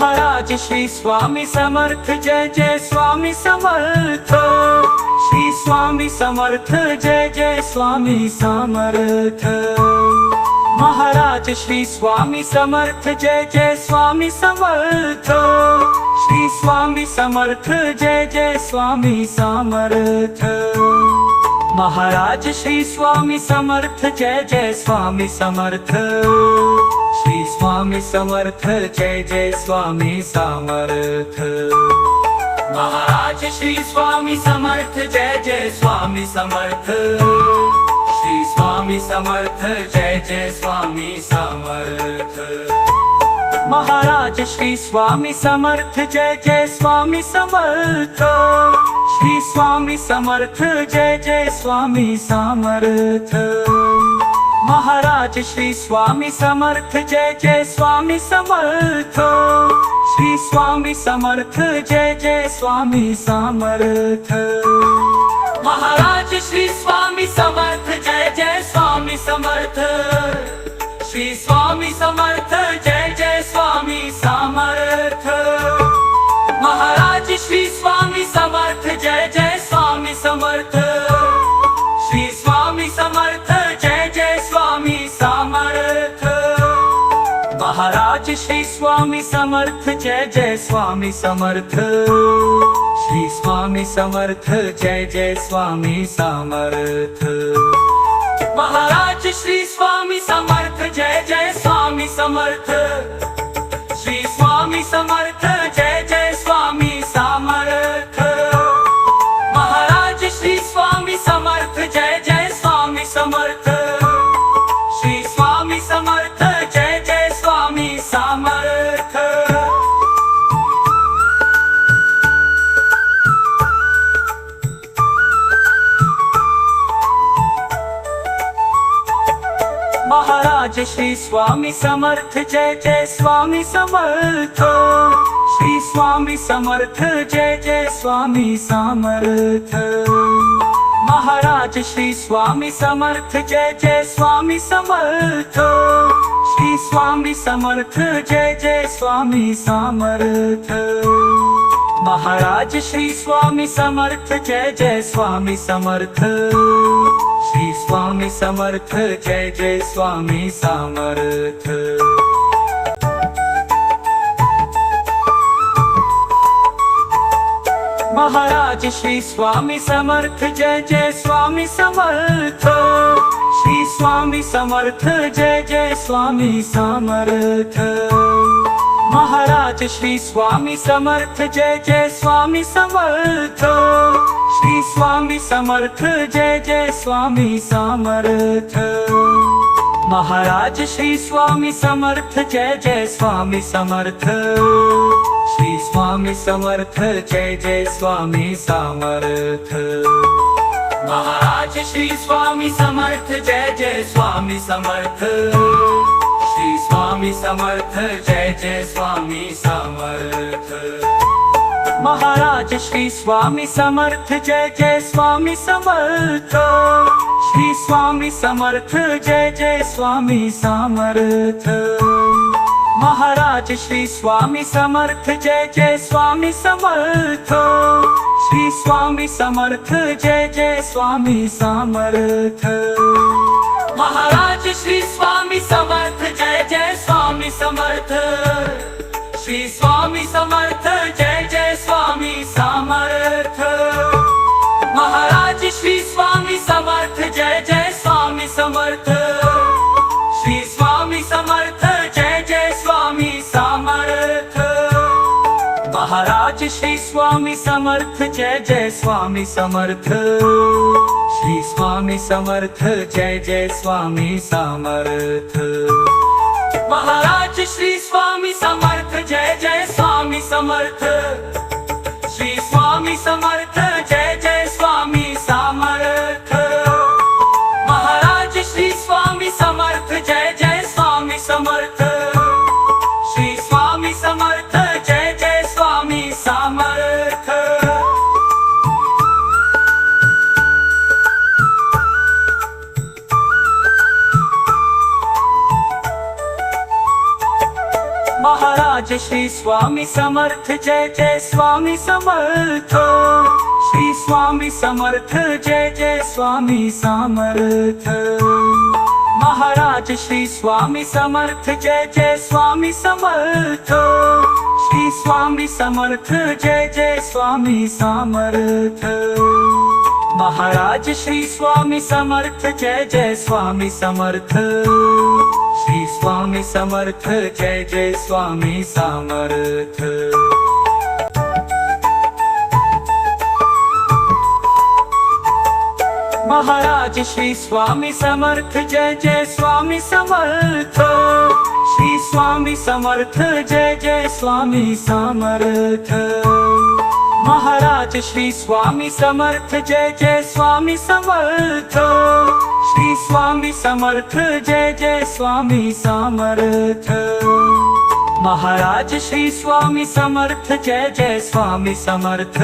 Maharaj Shri Swami Samarth, Jai Jai Swami Samarth. Shri Swami Samarth, Jai Jai Swami Samarth. Maharaj Shri Swami Samarth, Jai Jai Swami Samarth. Shri Swami Samarth, Jai Jai Swami Samarth. Maharaj Shri Swami Samarth, Jai Jai Swami Samarth. Shri Swami Samarth, Jai Jai Swami Samarth. Maharaj Shri Swami Samarth, Jai Jai Swami Samarth. Shri Swami Samarth, Jai Jai Swami Samarth. Maharaj Shri Swami Samarth, Jai Jai Swami Samarth. Shri Swami Samarth, Jai Jai Swami Samarth. Maharaj Shri Swami Samarth, Jai Jai Swami Samarth. Shri Swami Samarth, Jai Jai Swami Samarth. Maharaj Shri Swami Samarth, Jai Jai Swami Samarth. Shri Swami Samarth, Jai Jai Swami Samarth. Maharaj Shri Swami Samarth, Jai Jai Swami Samarth. Shri Swami Samarth, Jai Jai Swami Samarth. Maharaj Shri Swami Samarth, Jai Jai Swami Samarth. Shri Swami Samarth, Jai Jai Swami Samarth. Maharaj Shri Swami Samarth, Jai Jai Swami Samarth. Shri Swami Samarth, Jai Jai Swami Samarth. Maharaj Shri Swami Samarth, Jai Jai Swami Samarth. Shri Swami Samarth, Jai Jai Swami Samarth. Maharaj Shri Swami Samarth, Jai Jai Swami Samarth. Shri Swami Samarth, Jai Jai Swami Samarth. Maharaj Shri Swami Samarth, Jai Jai Swami Samarth. Shri Swami Samarth, Jai Jai Swami Samarth. Maharaj Shri Swami Samarth, Jai Jai Swami Samarth. Shri Swami Samarth, Jai Jai Swami Samarth. Maharaj Shri Swami Samarth, Jai Jai Swami Samarth. Shri Swami Samarth, Jai Jai Swami Samarth. Maharaj Shri Swami Samarth, Jai Jai Swami Samarth. Shri Swami Samarth, Jai Jai Swami Samarth. Maharaj Shri Swami Samarth, Jai Jai Swami Samarth. Shri Swami Samarth, Jai Jai Swami Samarth. Maharaj Shri Swami Samarth, Jai Jai Swami Samarth. Shri Swami Samarth, Jai Jai Swami Samarth. Maharaj Shri Swami Samarth, Jai Jai Swami Samarth. Shri Swami Samarth, Jai Jai Swami Samarth. Maharaj Shri Swami Samarth, Jai Jai Swami Samarth. Shri Swami Samarth, Jai Jai Swami Samarth. Maharaj Shri Swami Samarth, Jai Jai Swami Samarth. Shri Swami Samarth, Jai Jai Swami Samarth. Maharaj Shri Swami Samarth, Jai Jai Swami Samarth. Shri Swami Samarth, Jai Jai Swami Samarth. Maharaj Shri Swami Samarth, Jai Jai Swami Samarth. Shri Swami Samarth, Jai Jai Swami Samarth. Maharaj Shri Swami Samarth, Jai Jai Swami Samarth. Shri Swami Samarth, Jai Jai Swami Samarth. Maharaj Shri Swami Samarth, Jai Jai Swami Samarth. Shri Swami Samarth, Jai Jai Swami Samarth. Maharaj Shri Swami Samarth Jai Jai Swami Samarth. Shri Swami Samarth Jai Jai Swami Samarth. Maharaj Shri Swami Samarth Jai Jai Swami Samarth. Shri Swami Samarth Jai Jai Swami Samarth. Maharaj Shri Swami Samarth Jai Jai Swami Samarth. Shri Swami Samarth Jai Jai Swami Samarth. Maharaj Shri Swami Samarth Jai Jai Swami Samarth. Shri Swami Samarth Jai Jai Swami Samarth. Maharaj Shri Swami Samarth Jai Jai Swami Samarth. Shri Swami Samarth Jai Jai Swami Samarth. Maharaj Shri Swami Samarth Jai Jai Swami Samarth.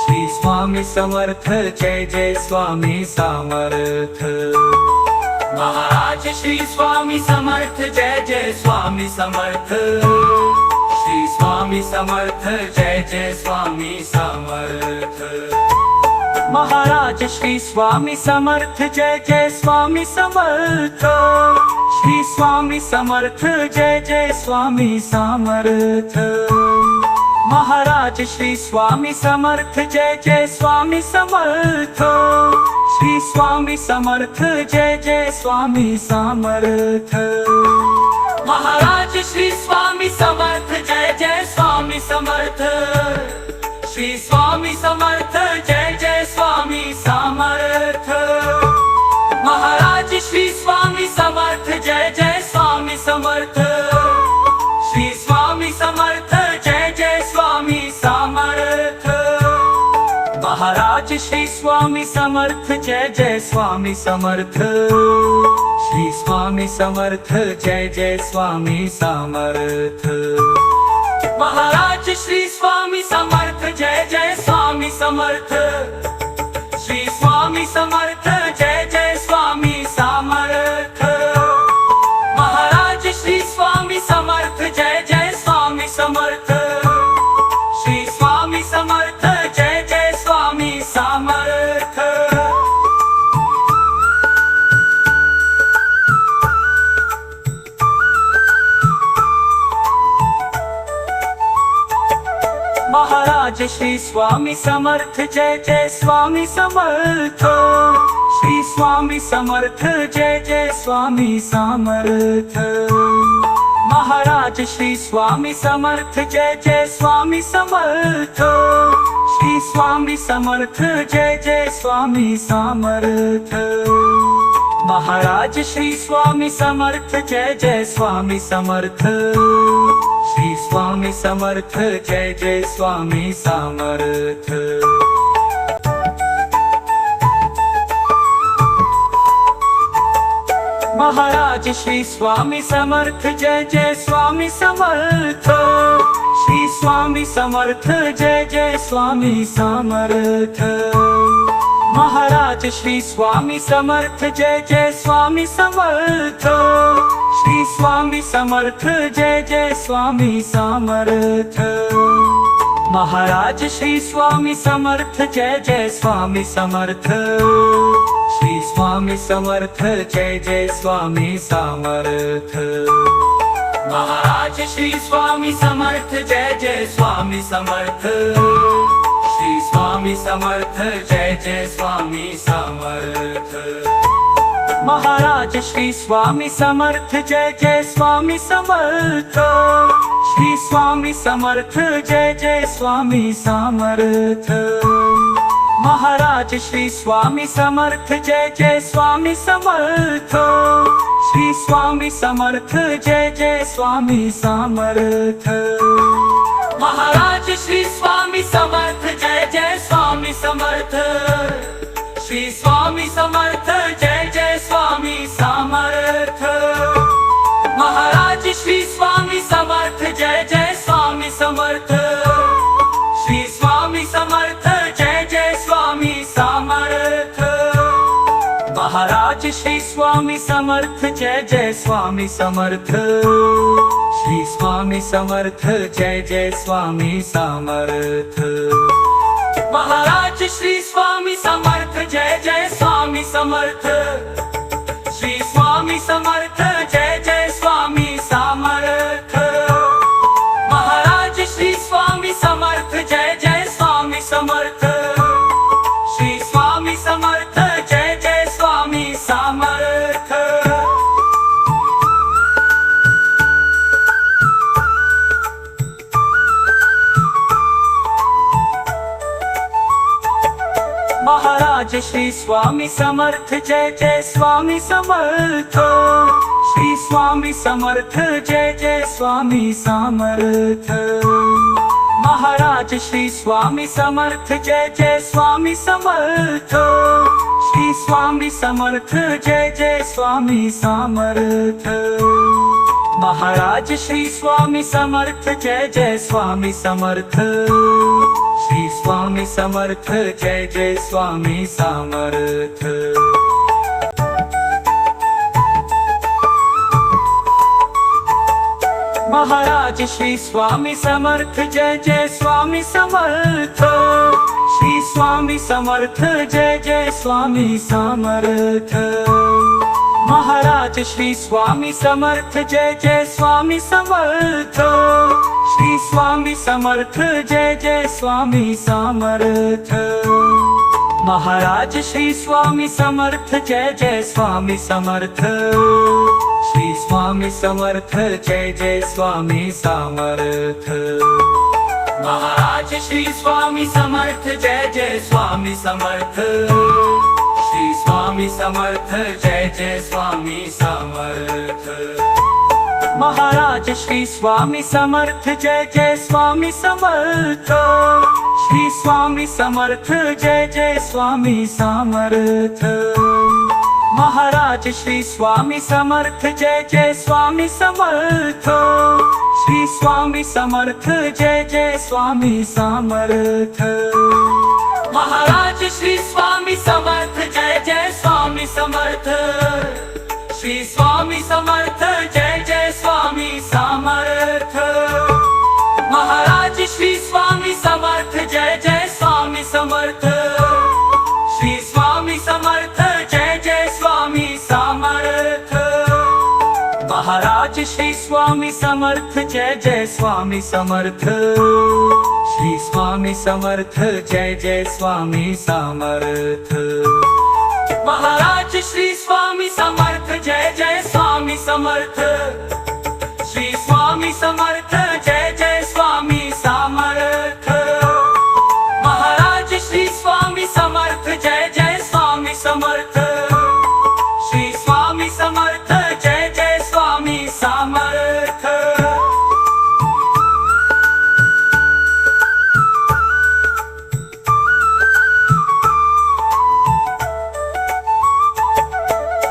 Shri Swami Samarth Jai Jai Swami Samarth. Maharaj Shri Swami Samarth Jai Jai Swami Samarth. Shri Swami Samarth Jai Jai Swami Samarth. Maharaj Shri Swami Samarth Jai Jai Swami Samarth. Shri Swami Samarth Jai Jai Swami Samarth. Maharaj Shri Swami Samarth Jai Jai Swami Samarth. Shri Swami Samarth Jai Jai Swami Samarth. Maharaj Shri Swami Samarth Jai Jai Swami Samarth. Shri Swami Samarth Jai Jai Swami Samarth. Maharaj Shri Swami Samarth Jai Jai Swami Samarth. Shri Swami Samarth Jai Jai Swami Samarth. Maharaj Shri Swami Samarth Jai Jai Swami Samarth. Shri Swami Samarth Jai Jai Swami Samarth. Maharaj Shri Swami Samarth Jai Jai Swami Samarth. Shri Swami Samarth Jai Jai Swami Samarth. Maharaj Shri Swami Samarth Jai Jai Swami Samarth. Shri Swami Samarth Jai Jai Swami Samarth. Maharaj Shri Swami Samarth Jai Jai Swami Samarth. Shri Swami Samarth Jai Jai Swami Samarth. Maharaj Shri Swami Samarth Jai Jai Swami Samarth. Shri Swami Samarth Jai Jai Swami Samarth. Maharaj Shri Swami Samarth Jai Jai Swami Samarth. Shri Swami Samarth Jai Jai Swami Samarth. Maharaj Shri Swami Samarth Jai Jai Swami Samarth. Shri Swami Samarth Jai Jai Swami Samarth. Maharaj Shri Swami Samarth Jai Jai Swami Samarth. Shri Swami Samarth Jai Jai Swami Samarth. Maharaj Shri Swami Samarth Jai Jai Swami Samarth. Shri Swami Samarth Jai Jai Swami Samarth. Maharaj Shri Swami Samarth Jai Jai Swami Samarth. Shri Swami Samarth Jai Jai Swami Samarth. Maharaj Shri Swami Samarth Jai Jai Swami Samarth. Shri Swami Samarth Jai Jai Swami Samarth. Maharaj Shri Swami Samarth Jai Jai Swami Samarth. Shri Swami Samarth Jai Jai Swami Samarth. Maharaj Shri Swami Samarth Jai Jai Swami Samarth. Shri Swami Samarth Jai Jai Swami Samarth. Maharaj Shri Swami Samarth Jai Jai Swami Samarth. Shri Swami Samarth Jai Jai Swami Samarth. Maharaj Shri Swami Samarth Jai Jai Swami Samarth. Shri Swami Samarth Jai Jai Swami Samarth. Maharaj Shri Swami Samarth Jai Jai Swami Samarth. Shri Swami Samarth Jai Jai Swami Samarth. Maharaj Shri Swami Samarth Jai Jai Swami Samarth. Shri Swami Samarth Jai Jai Swami Samarth. Maharaj Shri Swami Samarth Jai Jai Swami Samarth. Shri Swami Samarth Jai Jai Swami Samarth. Maharaj Shri Swami Samarth Jai Jai Swami Samarth. Shri Swami Samarth Jai Jai Swami Samarth. Maharaj Shri Swami Samarth Jai Jai Swami Samarth. Shri Swami Samarth Jai Jai Swami Samarth. Maharaj Shri Swami Samarth Jai Jai Swami Samarth. Shri Swami Samarth Jai Jai Swami Samarth. Maharaj Shri Swami Samarth Jai Jai Swami Samarth. Shri Swami Samarth Jai Jai Swami Samarth. Maharaj Shri Swami Samarth Jai Jai Swami Samarth. Shri Swami Samarth Jai Jai Swami Samarth. Maharaj Shri Swami Samarth Jai Jai Swami Samarth. Shri Swami Samarth Jai Jai Swami Samarth. Maharaj Shri Swami Samarth Jai Jai Swami Samarth. Shri Swami Samarth Jai Jai Swami Samarth. Maharaj Shri Swami Samarth Jai Jai Swami Samarth. Shri Swami Samarth Jai Jai Swami Samarth. Maharaj Shri Swami Samarth Jai Jai Swami Samarth. Shri Swami Samarth Jai Jai Swami Samarth. Maharaj Shri Swami Samarth Jai Jai Swami Samarth. Shri Swami Samarth Jai Jai Swami Samarth. Maharaj Shri Swami Samarth Jai Jai Swami Samarth. Shri Swami Samarth Jai Jai Swami Samarth. Maharaj Shri Swami Samarth Jai Jai Swami Samarth. Shri Swami Samarth Jai Jai Swami Samarth. Maharaj Shri Swami Samarth Jai Jai Swami Samarth. Shri Swami Samarth Jai Jai Swami Samarth.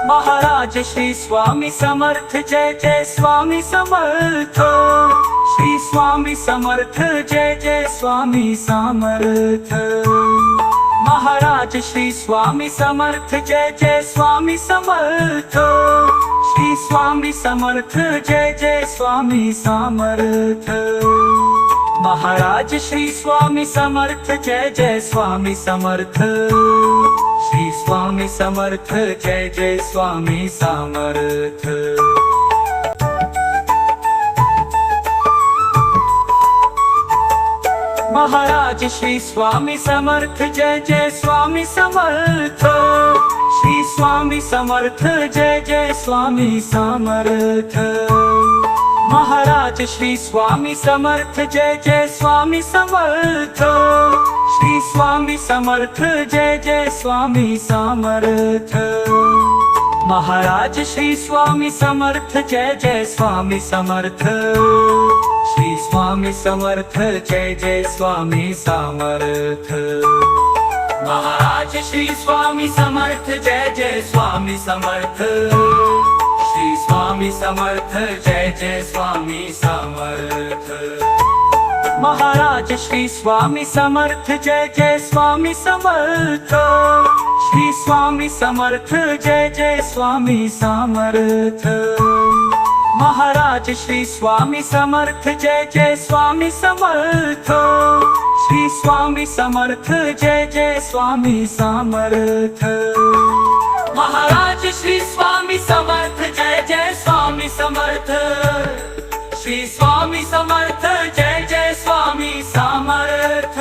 Maharaj Shri Swami Samarth Jai Jai Swami Samarth. Shri Swami Samarth Jai Jai Swami Samarth. Maharaj Shri Swami Samarth Jai Jai Swami Samarth. Shri Swami Samarth Jai Jai Swami Samarth. Maharaj Shri Swami Samarth Jai Jai Swami Samarth. Shri Swami Samarth Jai Jai Swami Samarth. Maharaj Shri Swami Samarth Jai Jai Swami Samarth. Shri Swami Samarth Jai Jai Swami Samarth. Maharaj Shri Swami Samarth Jai Jai Swami Samarth. Shri Swami Samarth Jai Jai Swami Samarth. Maharaj Shri Swami Samarth Jai Jai Swami Samarth. Shri Swami Samarth Jai Jai Swami Samarth. Maharaj Shri Swami Samarth Jai Jai Swami Samarth. Shri Swami Samarth Jai Jai Swami Samarth. Maharaj Shri Swami Samarth Jai Jai Swami Samarth. Shri Swami Samarth Jai Jai Swami Samarth. Maharaj Shri Swami Samarth Jai Jai Swami Samarth. Shri Swami Samarth Jai Jai Swami Samarth. Maharaj Shri Swami Samarth Jai Jai Swami Samarth. Shri Swami Samarth Jai Jai Swami Samarth.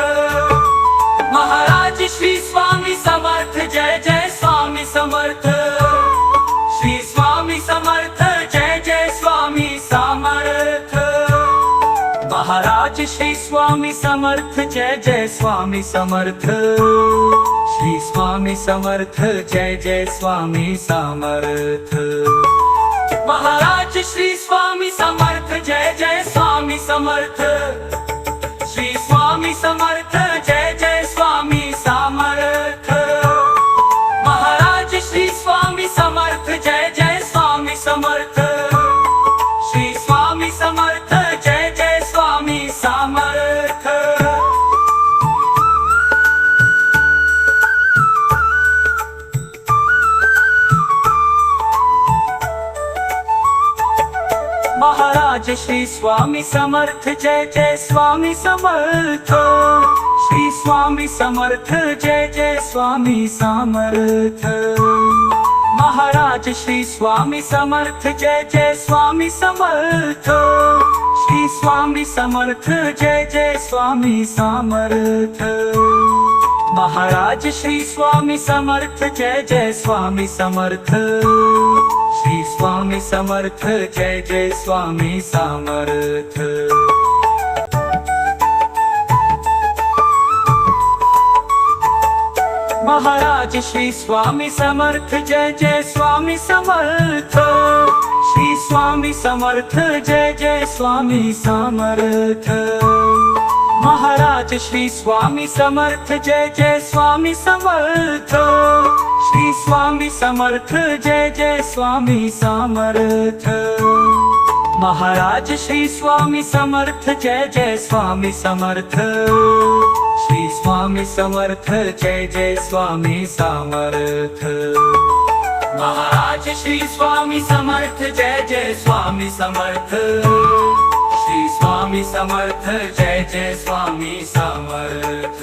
Maharaj Shri Swami Samarth Jai Jai Swami Samarth. Shri Swami Samarth Jai Jai Swami Samarth. Maharaj Shri Swami Samarth Jai Jai Swami Samarth. Shri Swami Samarth Jai Jai Swami Samarth. Maharaj Shri Swami Samarth Jai Jai Swami Samarth. Shri Swami Samarth Jai Jai Swami Samarth. Maharaj Shri Swami Samarth Jai Jai Swami Samarth. Shri Swami Samarth Jai Jai Swami Samarth. Maharaj Shri Swami Samarth Jai Jai Swami Samarth. Shri Swami Samarth Jai Jai Swami Samarth. Maharaj Shri Swami Samarth Jai Jai Swami Samarth. Shri Swami Samarth Jai Jai Swami Samarth. Maharaj Shri Swami Samarth Jai Jai Swami Samarth. Shri Swami Samarth Jai Jai Swami Samarth. Maharaj Shri Swami Samarth Jai Jai Swami Samarth. Shri Swami Samarth Jai Jai Swami Samarth. Maharaj Shri Swami Samarth Jai Jai Swami Samarth. Shri Swami Samarth Jai Jai Swami Samarth. Maharaj Shri Swami Samarth Jai Jai Swami Samarth. Shri Swami Samarth Jai Jai Swami Samarth. Maharaj Shri Swami Samarth Jai Jai Swami Samarth. Shri Swami Samarth Jai Jai Swami Samarth.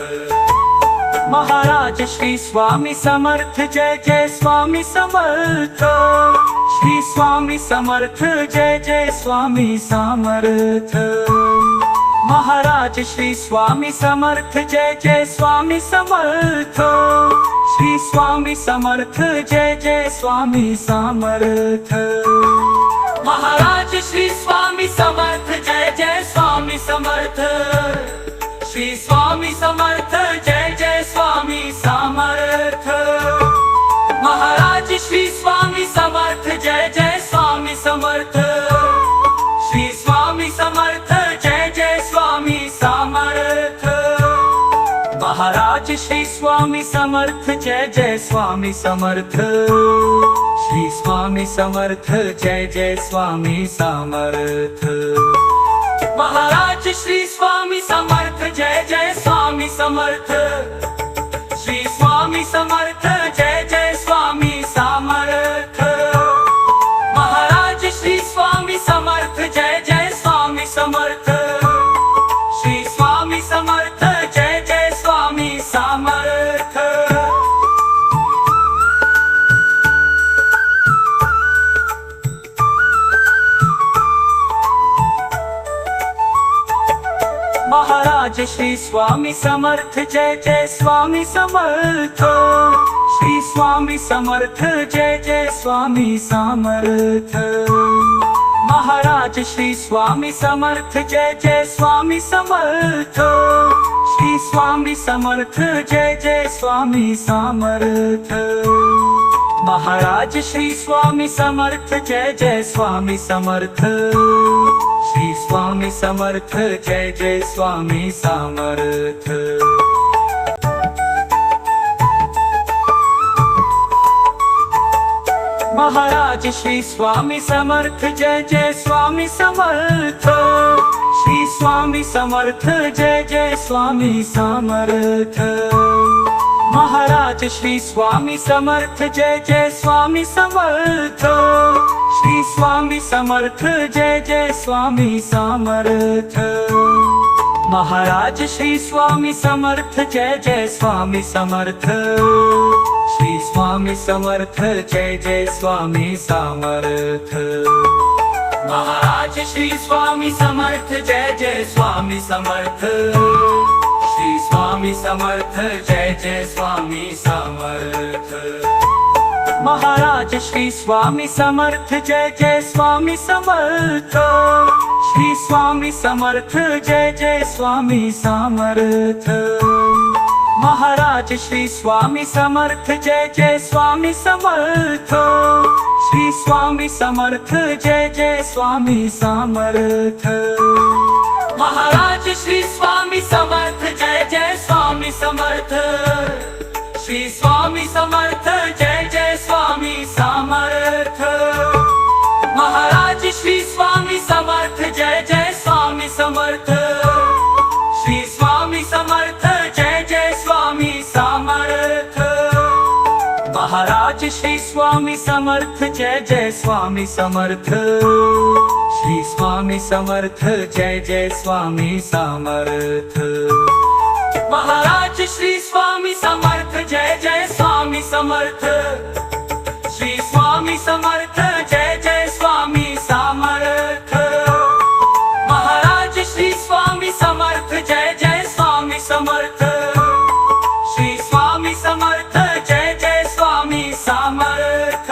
Maharaj Shri Swami Samarth Jai Jai Swami Samarth. Shri Swami Samarth Jai Jai Swami Samarth. Maharaj Shri Swami Samarth Jai Jai Swami Samarth. Shri Swami Samarth Jai Jai Swami Samarth. Maharaj Shri Swami Samarth Jai Jai Swami Samarth. Shri Swami Samarth Jai Jai Swami Samarth. Maharaj Shri Swami Samarth Jai Jai Swami Samarth. Shri Swami Samarth Jai Jai Swami Samarth. Maharaj Shri Swami Samarth Jai Jai Swami Samarth. Shri Swami Samarth Jai Jai Swami Samarth. Maharaj Shri Swami Samarth Jai Jai Swami Samarth. Shri Swami Samarth Jai Jai Swami Samarth. Maharaj Shri Swami Samarth Jai Jai Swami Samarth. Shri Swami Samarth Jai Jai Swami Samarth. Maharaj Shri Swami Samarth Jai Jai Swami Samarth. Shri Swami Samarth Jai Jai Swami Samarth. Maharaj Shri Swami Samarth Jai Jai Swami Samarth. Shri Swami Samarth Jai Jai Swami Samarth. Maharaj Shri Swami Samarth Jai Jai Swami Samarth. Shri Swami Samarth Jai Jai Swami Samarth. Maharaj Shri Swami Samarth Jai Jai Swami Samarth. Shri Swami Samarth Jai Jai Swami Samarth. Maharaj Shri Swami Samarth Jai Jai Swami Samarth. Shri Swami Samarth Jai Jai Swami Samarth. Maharaj Shri Swami Samarth Jai Jai Swami Samarth. Shri Swami Samarth Jai Jai Swami Samarth. Maharaj Shri Swami Samarth Jai Jai Swami Samarth. Shri Swami Samarth Jai Jai Swami Samarth. Maharaj Shri Swami Samarth Jai Jai Swami Samarth. Shri Swami Samarth Jai Jai Swami Samarth. Maharaj Shri Swami Samarth Jai Jai Swami Samarth. Shri Swami Samarth Jai Jai Swami Samarth. Maharaj Shri Swami Samarth Jai Jai Swami Samarth. Shri Swami Samarth Jai Jai Swami Samarth. Maharaj Shri Swami Samarth Jai Jai Swami Samarth. Shri Swami Samarth Jai Jai Swami Samarth. Maharaj Shri Swami Samarth Jai Jai Swami Samarth. Shri Swami Samarth Jai Jai Swami Samarth. Maharaj Shri Swami Samarth Jai Jai Swami Samarth. Shri Swami Samarth Jai Jai Swami Samarth. Maharaj Shri Swami Samarth Jai Jai Swami Samarth. Shri Swami Samarth Jai Jai Swami Samarth.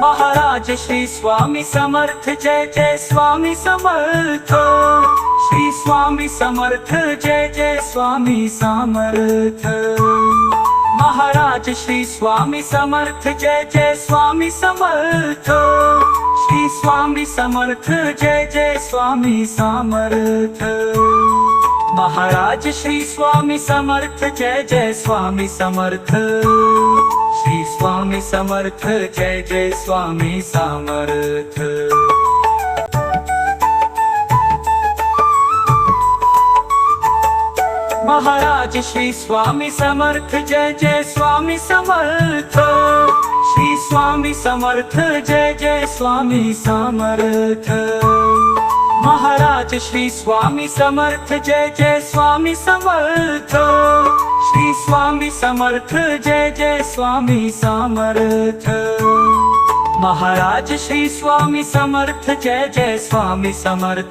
Maharaj Shri Swami Samarth Jai Jai Swami Samarth. Shri Swami Samarth Jai Jai Swami Samarth. Maharaj Shri Swami Samarth Jai Jai Swami Samarth. Shri Swami Samarth Jai Jai Swami Samarth. Maharaj Shri Swami Samarth Jai Jai Swami Samarth. Shri Swami Samarth Jai Jai Swami Samarth. Maharaj Shri Swami Samarth Jai Jai Swami Samarth. Shri Swami Samarth Jai Jai Swami Samarth. Maharaj Shri Swami Samarth Jai Jai Swami Samarth. Shri Swami Samarth Jai Jai Swami Samarth. Maharaj Shri Swami Samarth Jai Jai Swami Samarth.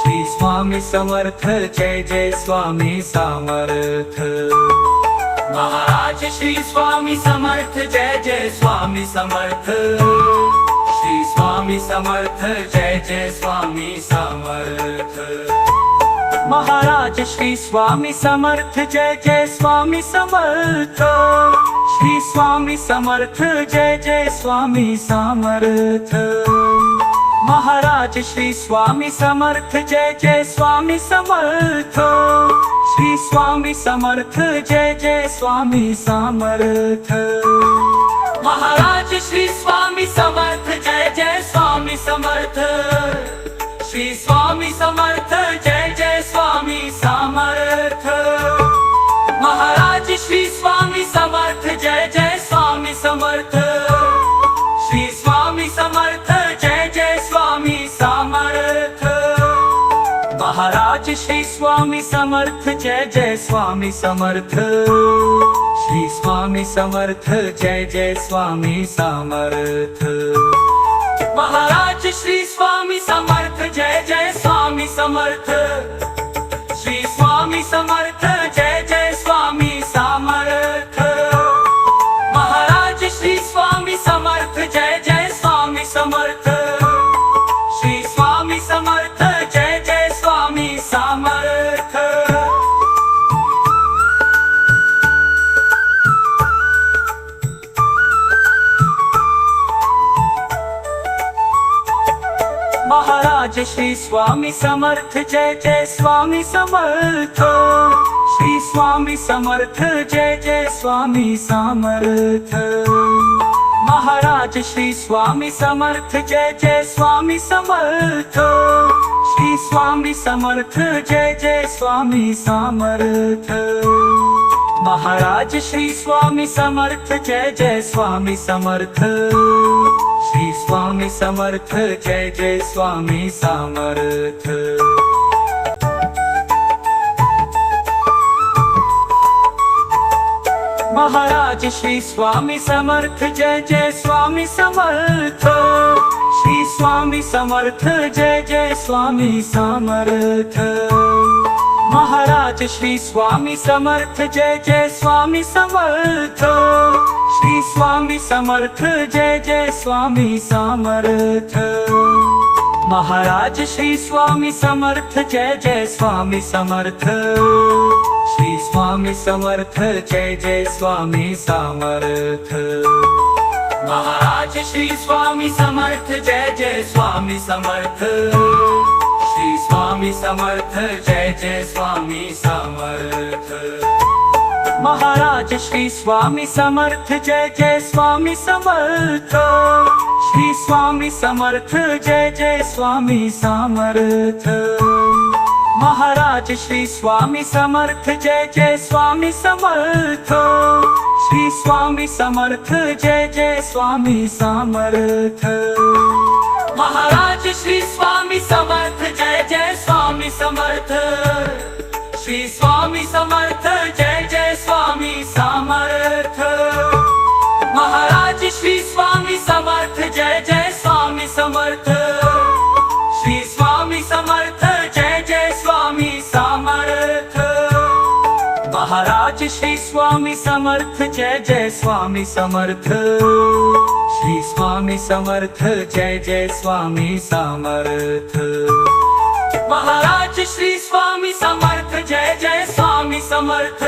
Shri Swami Samarth Jai Jai Swami Samarth. Maharaj Shri Swami Samarth Jai Jai Swami Samarth. Shri Swami Samarth Jai Jai Swami Samarth. Maharaj Shri Swami Samarth Jai Jai Swami Samarth. Shri Swami Samarth Jai Jai Swami Samarth. Maharaj Shri Swami Samarth Jai Jai Swami Samarth. Shri Swami Samarth Jai Jai Swami Samarth. Maharaj Shri Swami Samarth Jai Jai Swami Samarth. Shri Swami Samarth Jai Jai Swami Samarth. Maharaj Shri Swami Samarth Jai Jai Swami Samarth. Shri Swami Samarth Jai Jai Swami Samarth. Maharaj Shri Swami Samarth Jai Jai Swami Samarth. Shri Swami Samarth Jai Jai Swami Samarth. Maharaj Shri Swami Samarth Jai Jai Swami Samarth. Shri Swami Samarth Jai Jai Swami Samarth. Maharaj Shri Swami Samarth Jai Jai Swami Samarth. Shri Swami Samarth Jai Jai Swami Samarth. Maharaj Shri Swami Samarth Jai Jai Swami Samarth. Shri Swami Samarth Jai Jai Swami Samarth. Maharaj Shri Swami Samarth Jai Jai Swami Samarth. Shri Swami Samarth Jai Jai Swami Samarth. Maharaj Shri Swami Samarth Jai Jai Swami Samarth. Shri Swami Samarth Jai Jai Swami Samarth. Maharaj Shri Swami Samarth Jai Jai Swami Samarth. Shri Swami Samarth Jai Jai Swami Samarth. Maharaj Shri Swami Samarth Jai Jai Swami Samarth. Shri Swami Samarth Jai Jai Swami Samarth. Maharaj Shri Swami Samarth Jai Jai Swami Samarth. Shri Swami Samarth Jai Jai Swami Samarth. Maharaj Shri Swami Samarth Jai Jai Swami Samarth. Shri Swami Samarth Jai Jai Swami Samarth. Maharaj Shri Swami Samarth Jai Jai Swami Samarth. Shri Swami Samarth Jai Jai Swami Samarth. Maharaj Shri Swami Samarth Jai Jai Swami Samarth. Shri Swami Samarth Jai Jai Swami Samarth. Maharaj Shri Swami Samarth Jai Jai Swami Samarth. Shri Swami Samarth Jai Jai Swami Samarth. Maharaj Shri Swami Samarth Jai Jai Swami Samarth. Shri Swami Samarth Jai Jai Swami Samarth. Maharaj Shri Swami Samarth Jai Jai Swami Samarth. Shri Swami Samarth Jai Jai Swami Samarth. Maharaj Shri Swami Samarth Jai Jai Swami Samarth.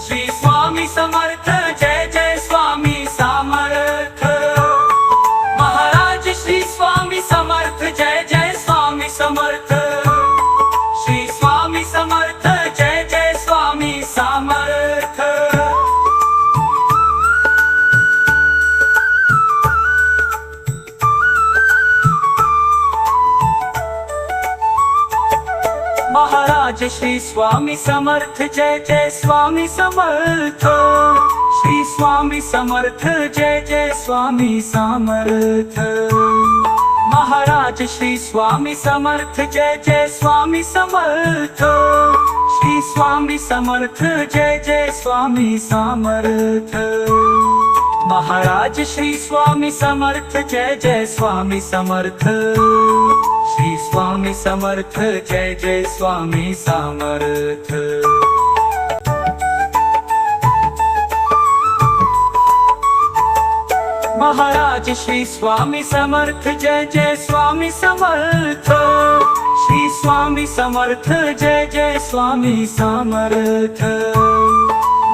Shri Swami Samarth Jai Jai Swami Samarth. Maharaj Shri Swami Samarth Jai Jai Swami Samarth. Shri Swami Samarth Jai Jai Swami Samarth. Maharaj Shri Swami Samarth Jai Jai Swami Samarth. Shri Swami Samarth Jai Jai Swami Samarth. Maharaj Shri Swami Samarth Jai Jai Swami Samarth. Shri Swami Samarth Jai Jai Swami Samarth. Maharaj Shri Swami Samarth Jai Jai Swami Samarth. Shri Swami Samarth Jai Jai Swami Samarth. Maharaj Shri Swami Samarth Jai Jai Swami Samarth. Shri Swami Samarth Jai Jai Swami Samarth.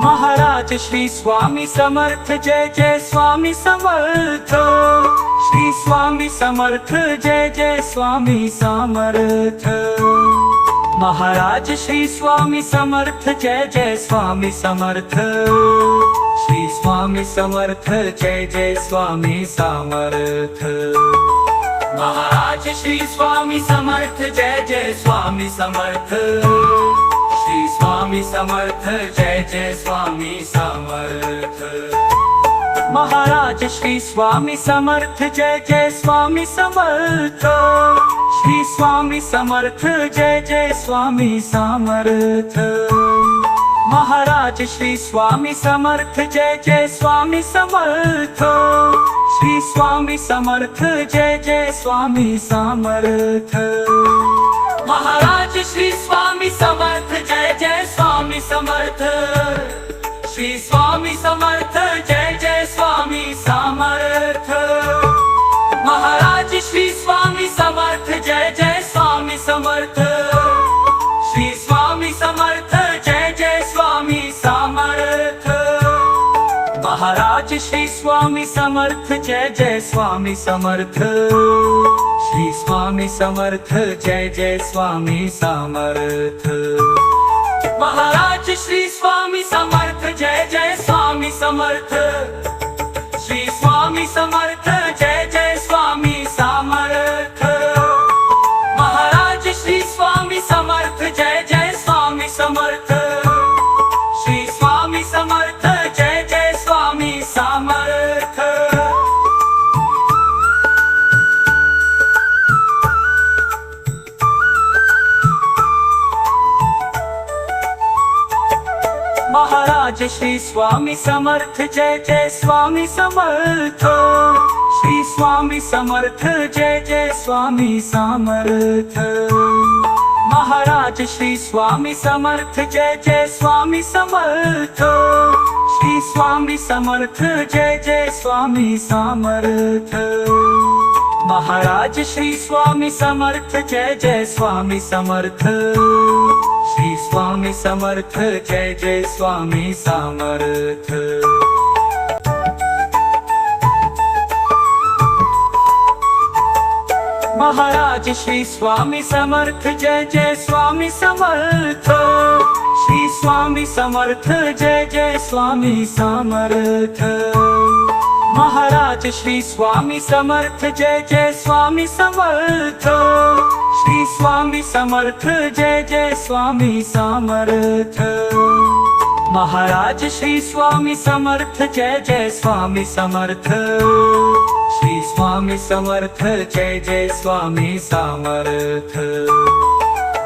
Maharaj Shri Swami Samarth Jai Jai Swami Samarth. Shri Swami Samarth Jai Jai Swami Samarth. Maharaj Shri Swami Samarth Jai Jai Swami Samarth. Shri Swami Samarth Jai Jai Swami Samarth. Maharaj Shri Swami Samarth Jai Jai Swami Samarth. Shri Swami Samarth Jai Jai Swami Samarth. Maharaj Shri Swami Samarth Jai Jai Swami Samarth. Shri Swami Samarth Jai Jai Swami Samarth. Maharaj Shri Swami Samarth Jai Jai Swami Samarth. Shri Swami Samarth Jai Jai Swami Samarth. Maharaj Shri Swami Samarth Jai Jai Swami Samarth. Shri Swami Samarth Jai Jai Swami Samarth. Maharaj Shri Swami Samarth Jai Jai Swami Samarth. Shri Swami Samarth Jai Jai Swami Samarth. Maharaj Shri Swami Samarth Jai Jai Swami Samarth. Shri Swami Samarth Jai Jai Swami Samarth. Maharaj Shri Swami Samarth Jai Jai Swami Samarth. Shri Swami Samarth Jai Jai Swami Samarth. Maharaj Samarth Jai Jai Swami Samarth. Shri Swami Samarth Jai Jai Swami Samarth. Maharaj Shri Swami Samarth Jai Jai Swami Samarth. Shri Swami Samarth Jai Jai Swami Samarth. Maharaj Shri Swami Samarth Jai Jai Swami Samarth. Shri Swami Samarth Jai Jai Swami Samarth. Maharaj Shri Swami Samarth Jai Jai Swami Samarth. Shri Swami Samarth Jai Jai Swami Samarth. Maharaj Shri Swami Samarth Jai Jai Swami Samarth. Shri Swami Samarth Jai Jai Swami Samarth. Maharaj Shri Swami Samarth Jai Jai Swami Samarth. Shri Swami Samarth Jai Jai Swami Samarth. Maharaj Shri Swami Samarth Jai Jai Swami Samarth. Shri Swami Samarth Jai Jai Swami Samarth.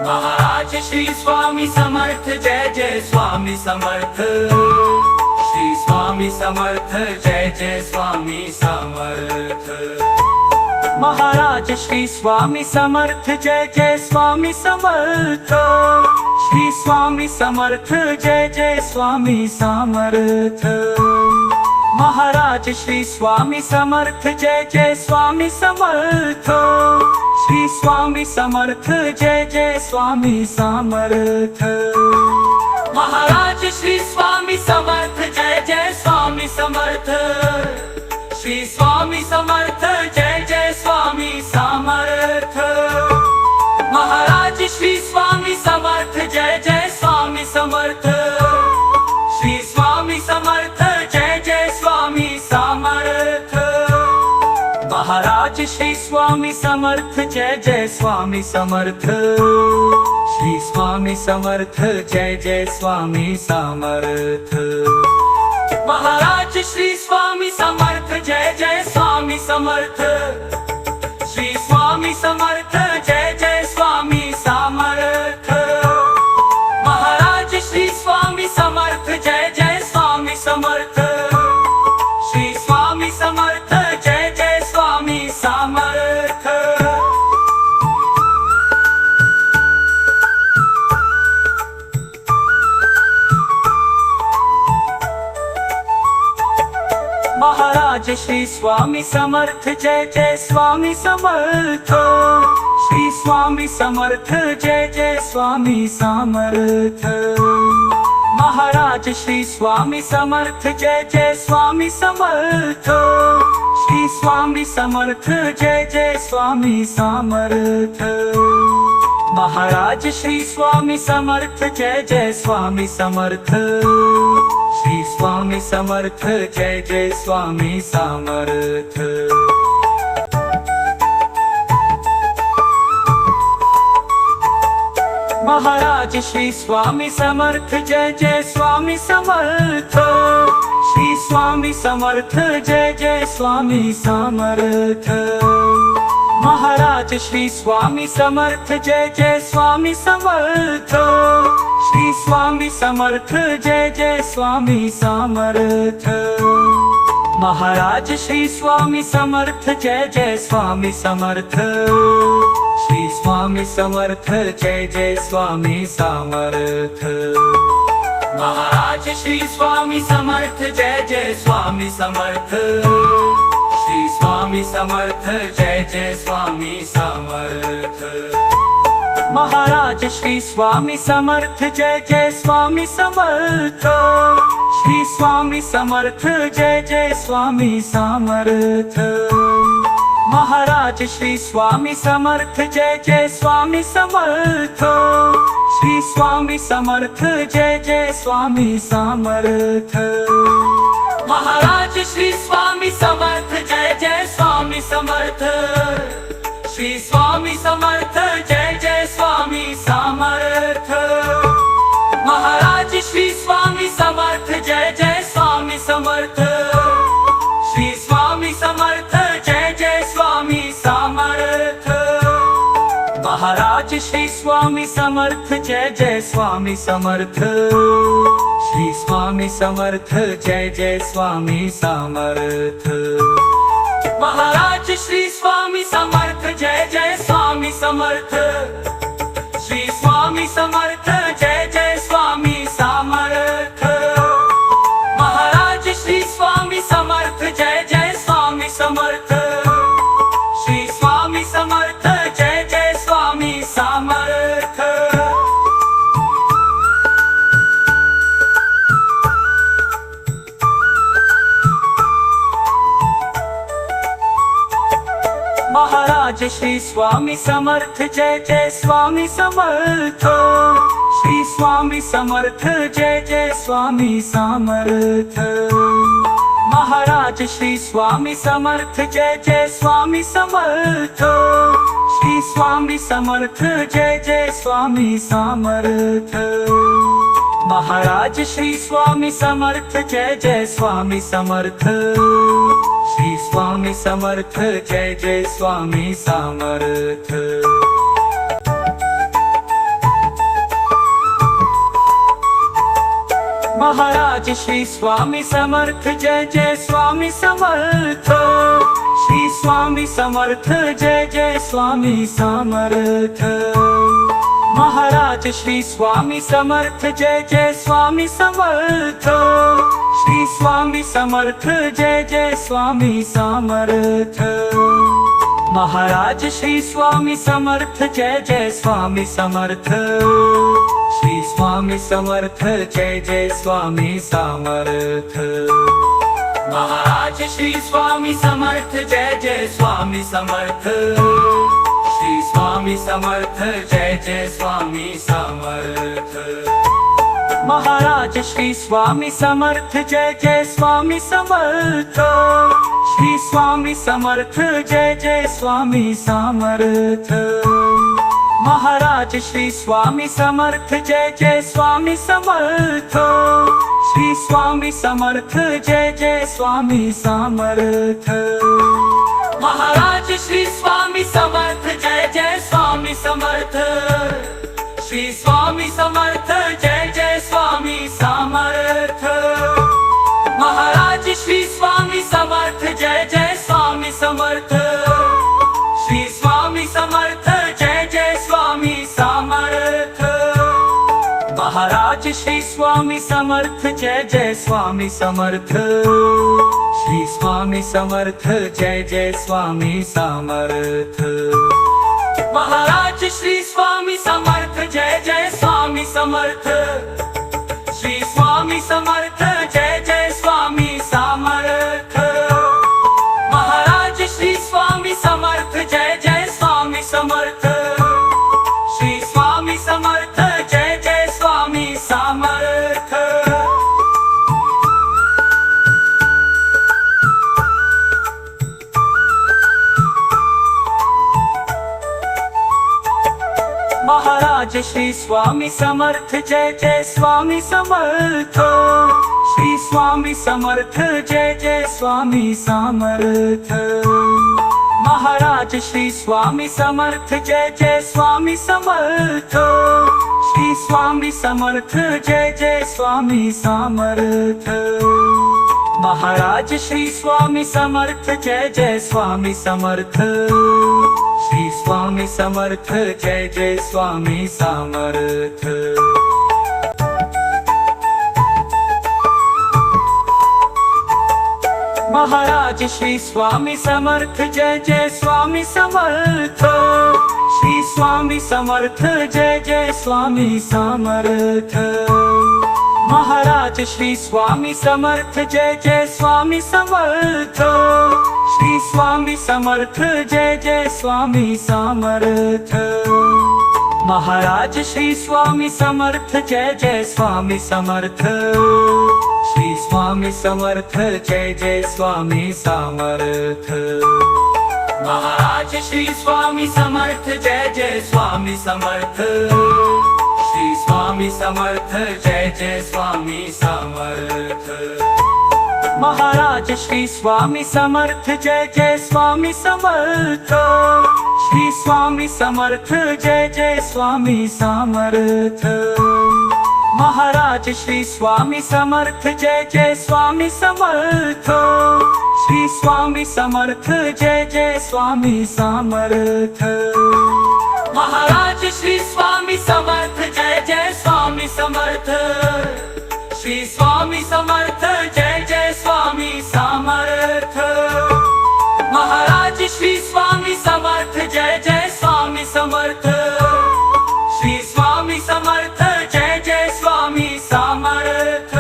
Maharaj Shri Swami Samarth Jai Jai Swami Samarth. Shri Swami Samarth Jai Jai Swami Samarth. Maharaj Shri Swami Samarth Jai Jai Swami Samarth. Shri Swami Samarth Jai Jai Swami Samarth. Maharaj Shri Swami Samarth Jai Jai Swami Samarth. Shri Swami Samarth Jai Jai Swami Samarth. Maharaj Shri Swami Samarth Jai Jai Swami Samarth. Shri Swami Samarth Jai Jai Swami Samarth. Maharaj Shri Swami Samarth Jai Jai Swami Samarth. Shri Swami Samarth Jai Jai Swami Samarth. Maharaj Shri Swami Samarth Jai Jai Swami Samarth. Shri Swami Samarth Jai Jai Swami Samarth. Maharaj Shri Swami Samarth Jai Jai Swami Samarth. Shri Swami Samarth Jai Jai Swami Samarth. Maharaj Shri Swami Samarth Jai Jai Swami Samarth. Shri Swami Samarth Jai Jai Swami Samarth. Maharaj Shri Swami Samarth Jai Jai Swami Samarth. Shri Swami Samarth Jai Jai Swami Samarth. Maharaj Shri Swami Samarth Jai Jai Swami Samarth. Shri Swami Samarth Jai Jai Swami Samarth. Maharaj Shri Swami Samarth Jai Jai Swami Samarth. Shri Swami Samarth Jai Jai Swami Samarth. Maharaj Shri Swami Samarth Jai Jai Swami Samarth. Shri Swami Samarth Jai Jai Swami Samarth. Maharaj Shri Swami Samarth Jai Jai Swami Samarth. Shri Swami Samarth Jai Jai Swami Samarth. Maharaj Shri Swami Samarth Jai Jai Swami Samarth. Shri Swami Samarth Jai Jai Swami Samarth. Maharaj Shri Swami Samarth Jai Jai Swami Samarth. Shri Swami Samarth Jai Jai Swami Samarth. Maharaj Shri Swami Samarth Jai Jai Swami Samarth. Shri Swami Samarth Jai Jai Swami Samarth. Maharaj Shri Swami Samarth Jai Jai Swami Samarth. Shri Swami Samarth Jai Jai Swami Samarth. Maharaj Shri Swami Samarth Jai Jai Swami Samarth. Shri Swami Samarth Jai Jai Swami Swami Samarth. Maharaj Shri Swami Samarth Jai Jai Swami Samarth. Shri Swami Samarth Jai Jai Swami Samarth. Maharaj Shri Swami Samarth Jai Jai Swami Samarth. Shri Swami Samarth Jai Jai Swami Samarth. Maharaj Shri Swami Samarth Jai Jai Swami Samarth. Shri Swami Samarth Jai Jai Swami Samarth. Maharaj Shri Swami Samarth Jai Jai Swami Samarth. Shri Swami Samarth Jai Jai Swami Samarth. Maharaj Shri Swami Samarth Jai Jai Swami Samarth. Shri Swami Samarth Jai Jai Swami Samarth. Maharaj Shri Swami Samarth Jai Jai Swami Samarth. Shri Swami Samarth Jai Jai Swami Samarth. Maharaj Shri Swami Samarth Jai Jai Swami Samarth. Shri Swami Samarth Jai Jai Swami Samarth. Maharaj Shri Swami Samarth Jai Jai Swami Samarth. Shri Swami Samarth Jai Jai Swami Samarth. Maharaj Shri Swami Samarth Jai Jai Swami Samarth. Shri Swami Samarth Jai Jai Swami Samarth. Maharaj Shri Swami Samarth Jai Jai Swami Samarth. Shri Swami Samarth Jai Jai Swami Samarth. Maharaj Shri Swami Samarth Jai Jai Swami Samarth. Shri Swami Samarth Jai Jai Swami Samarth. Maharaj Shri Swami Samarth Jai Jai Swami Samarth. Shri Swami Samarth Jai Jai Swami Samarth. Maharaj Shri Swami Samarth Jai Jai Swami Samarth. Shri Swami Samarth Jai Jai Swami Samarth. Maharaj Shri Swami Samarth Jai Jai Swami Samarth. Shri Swami Samarth Jai Jai Swami Samarth. Maharaj Shri Swami Samarth Jai Jai Swami Samarth. Shri Swami Samarth Jai Jai Swami Samarth. Maharaj Shri Swami Samarth Jai Jai Swami Samarth. Shri Swami Samarth Jai Jai Swami Samarth. Maharaj Shri Swami Samarth Jai Jai Swami Samarth. Shri Swami Samarth Jai Jai Swami Samarth. Maharaj Shri Swami Samarth Jai Jai Swami Samarth. Shri Swami Samarth Jai Jai Swami Samarth. Maharaj Shri Swami Samarth Jai Jai Swami Samarth. Shri Swami Samarth Jai Jai Swami Samarth. Maharaj Shri Swami Samarth Jai Jai Swami Samarth. Shri Swami Samarth Jai Jai Swami Samarth. Maharaj Shri Swami Samarth Jai Jai Swami Samarth. Shri Swami Samarth Jai Jai Swami Samarth. Maharaj Shri Swami Samarth Jai Jai Swami Samarth. Shri Swami Samarth Jai Jai Swami Samarth. Maharaj Shri Swami Samarth Jai Jai Swami Samarth. Shri Swami Samarth Jai Jai Swami Samarth. Maharaj Shri Swami Samarth Jai Jai Swami Samarth. Shri Swami Samarth Jai Jai Swami Samarth. Maharaj Shri Swami Samarth Jai Jai Swami Samarth. Shri Swami Samarth Jai Jai Swami Samarth. Maharaj Shri Swami Samarth Jai Jai Swami Samarth. Shri Swami Samarth Jai Jai Swami Samarth. Maharaj Shri Swami Samarth Jai Jai Swami Samarth. Shri Swami Samarth Jai Jai Swami Samarth. Maharaj Shri Swami Samarth Jai Jai Swami Samarth. Shri Swami Samarth Jai Jai Swami Samarth. Maharaj Shri Swami Samarth Jai Jai Swami Samarth. Shri Swami Samarth Jai Jai Swami Samarth.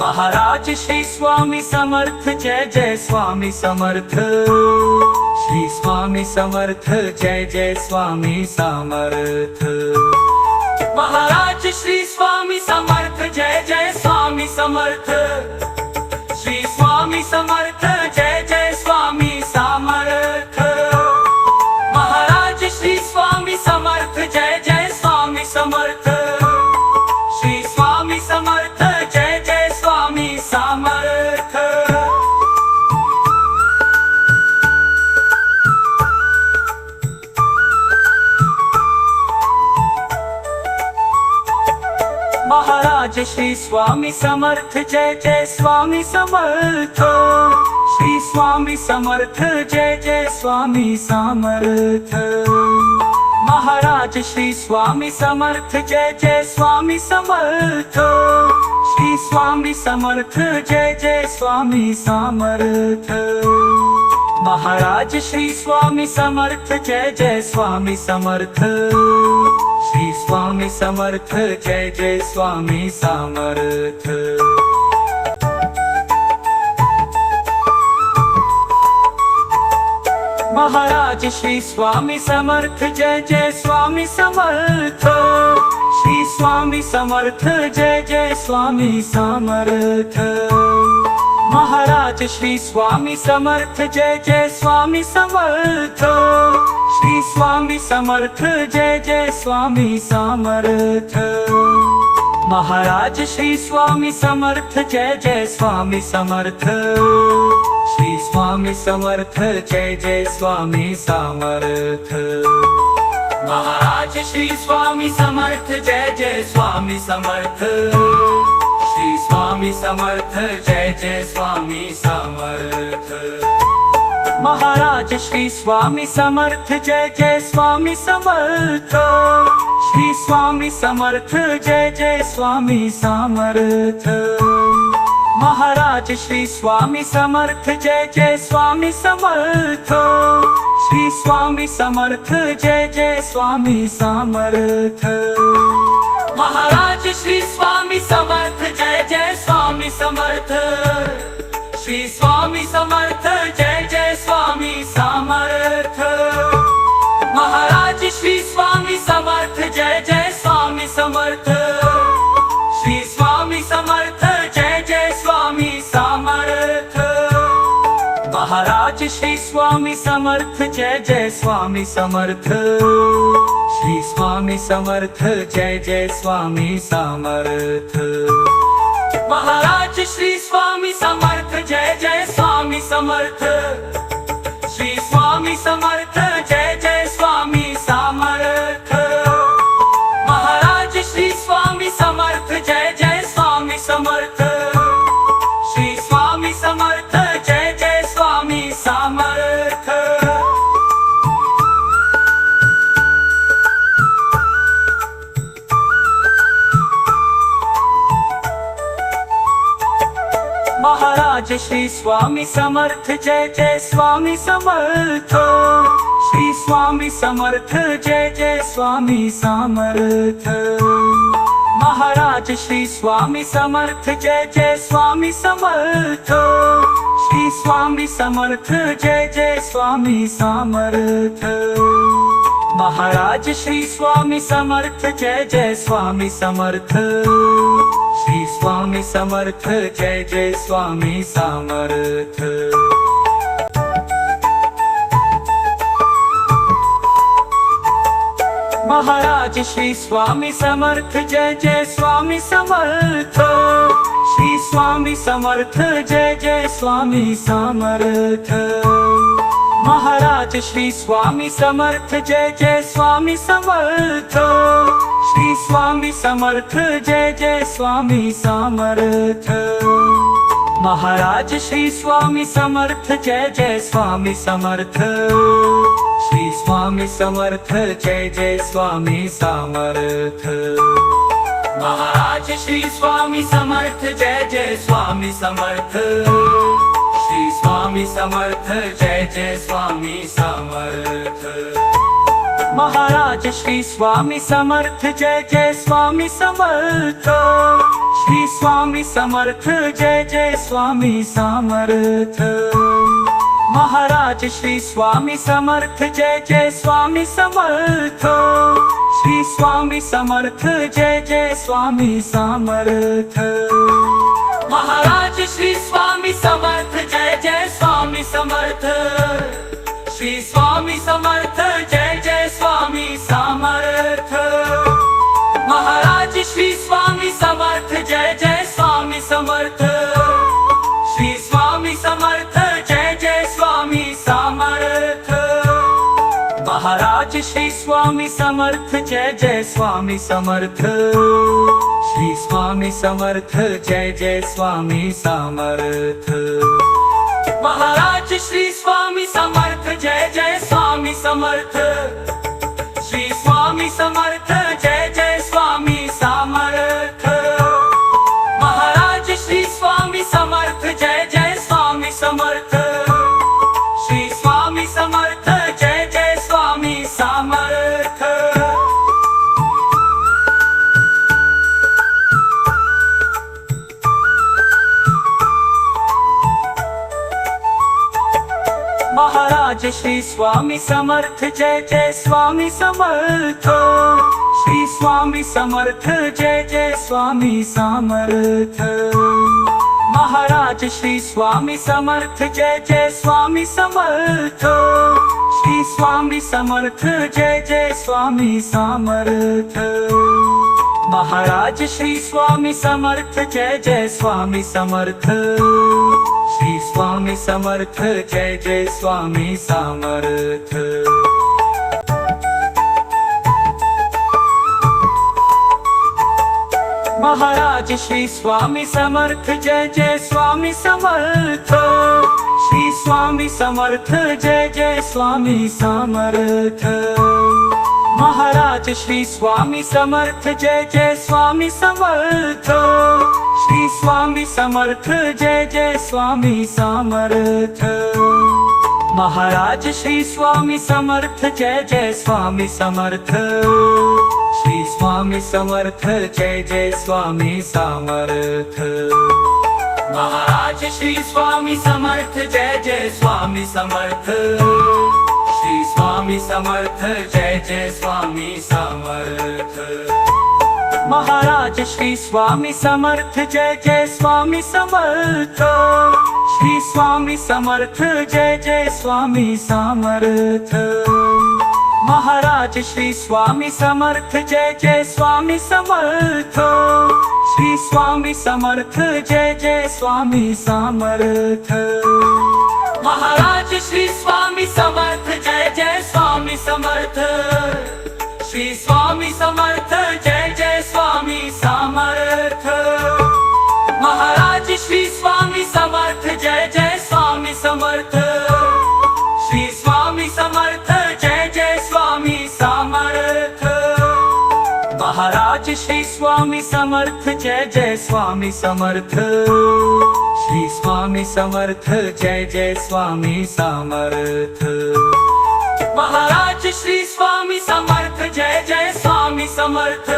Maharaj Shri Swami Samarth Jai Jai Swami Samarth. Shri Swami Samarth Jai Jai Swami Samarth. Maharaj Shri Swami Samarth Jai Jai Swami Samarth. Shri Swami Samarth Jai Jai Swami Samarth. Maharaj Shri Swami Samarth Jai Jai Swami Samarth. Shri Swami Samarth Jai Jai Swami Samarth. Maharaj Shri Swami Samarth Jai Jai Swami Samarth. Shri Swami Samarth Jai Jai Swami Samarth. Maharaj Shri Swami Samarth Jai Jai Swami Samarth. Shri Swami Samarth Jai Jai Swami Samarth. Maharaj Shri Swami Samarth Jai Jai Swami Samarth. Shri Swami Samarth Jai Jai Swami Samarth. Maharaj Shri Swami Samarth Jai Jai Swami Samarth. Shri Swami Samarth Jai Jai Swami Samarth. Maharaj Shri Swami Samarth Jai Jai Swami Samarth. Shri Swami Samarth Jai Jai Swami Samarth. Maharaj Shri Swami Samarth Jai Jai Swami Samarth. Shri Swami Samarth Jai Jai Swami Samarth. Maharaj Shri Swami Samarth Jai Jai Swami Samarth. Shri Swami Samarth Jai Jai Swami Samarth. Maharaj Shri Swami Samarth Jai Jai Swami Samarth. Shri Swami Samarth Jai Jai Swami Samarth. Maharaj Shri Swami Samarth Jai Jai Swami Samarth. Shri Swami Samarth Jai Jai Swami Samarth. Maharaj Shri Swami Samarth Jai Jai Swami Samarth. Shri Swami Samarth Jai Jai Swami Samarth. Maharaj Shri Swami Samarth Jai Jai Swami Samarth. Shri Swami Samarth Jai Jai Swami Samarth. Maharaj Shri Swami Samarth Jai Jai Swami Samarth. Shri Swami Samarth Jai Jai Swami Samarth. Maharaj Shri Swami Samarth Jai Jai Swami Samarth. Shri Swami Samarth Jai Jai Swami Samarth. Maharaj Shri Swami Samarth Jai Jai Swami Samarth. Shri Swami Samarth Jai Jai Swami Samarth. Maharaj Shri Swami Samarth Jai Jai Swami Samarth. Shri Swami Samarth Jai Jai Swami Samarth. Maharaj Shri Swami Samarth Jai Jai Swami Samarth. Shri Swami Samarth Jai Jai Swami Samarth. Maharaj Shri Swami Samarth Jai Jai Swami Samarth. Shri Swami Samarth Jai Jai Swami Samarth. Maharaj Shri Swami Samarth Jai Jai Swami Samarth. Shri Swami Samarth Jai Jai Swami Samarth. Maharaj Shri Swami Samarth Jai Jai Swami Samarth. Shri Swami Samarth Jai Jai Swami Samarth. Maharaj Shri Swami Samarth Jai Jai Swami Samarth. Shri Swami Samarth Jai Jai Swami Samarth. Maharaj Shri Swami Samarth Jai Jai Swami Samarth. Shri Swami Samarth Jai Jai Swami Samarth. Maharaj Shri Swami Samarth Jai Jai Swami Samarth. Shri Swami Samarth Jai Jai Swami Samarth. Maharaj Shri Swami Samarth Jai Jai Swami Samarth. Shri Swami Samarth Jai Jai Swami Samarth. Maharaj Shri Swami Samarth Jai Jai Swami Samarth. Shri Swami Samarth Jai Jai Swami Samarth. Maharaj Shri Swami Samarth Jai Jai Swami Samarth. Shri Swami Samarth Jai Jai Swami Samarth. Maharaj Shri Swami Samarth Jai Jai Swami Samarth. Shri Swami Samarth Jai Jai Swami Samarth. Maharaj Shri Swami Samarth Jai Jai Swami Samarth. Shri Swami Samarth Jai Jai Swami Samarth. Maharaj Shri Swami Samarth Jai Jai Swami Samarth. Shri Swami Samarth Jai Jai Swami Samarth. Maharaj Shri Swami Samarth Jai Jai Swami Samarth. Shri Swami Samarth Jai Jai Swami Samarth. Maharaj Shri Swami Samarth Jai Jai Swami Samarth. Shri Swami Samarth Jai Jai Swami Samarth. Maharaj Shri Swami Samarth Jai Jai Swami Samarth. Shri Swami Samarth Jai Jai Swami Samarth. Maharaj Shri Swami Samarth Jai Jai Swami Samarth. Shri Swami Samarth Jai Jai Swami Samarth. Maharaj Shri Swami Samarth Jai Jai Swami Samarth. Shri Swami Samarth Jai Jai Swami Samarth. Maharaj Shri Swami Samarth Jai Jai Swami Samarth. Shri Swami Samarth Jai Jai Swami Samarth. Maharaj Shri Swami Samarth Jai Jai Swami Samarth. Shri Swami Samarth Jai Jai Swami Samarth. Maharaj Shri Swami Samarth Jai Jai Swami Samarth. Shri Swami Samarth Jai Jai Swami Samarth. Maharaj Shri Swami Samarth Jai Jai Swami Samarth. Shri Swami Samarth Jai Jai Swami Samarth. Maharaj Shri Swami Samarth Jai Jai Swami Samarth. Shri Swami Samarth Jai Jai Swami Samarth. Maharaj Shri Swami Samarth Jai Jai Swami Samarth. Shri Swami Samarth Jai Jai Swami Samarth. Maharaj Shri Swami Samarth Jai Jai Swami Samarth. Shri Swami Samarth Jai Jai Swami Samarth. Maharaj Shri Swami Samarth Jai Jai Swami Samarth.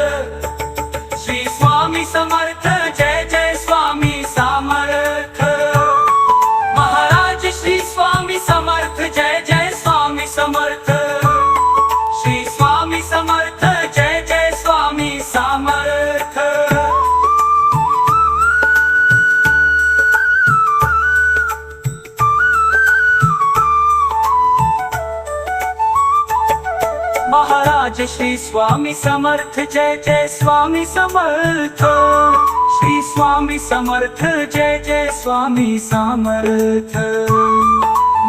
Shri Swami Samarth Jai Jai Swami Samarth. Maharaj Shri Swami Samarth Jai Jai Swami Samarth. Shri Swami Samarth Jai Jai Swami Samarth. Maharaj Shri Shri Swami Samarth Jai Jai Swami Samarth. Shri Swami Samarth Jai Jai Swami Samarth.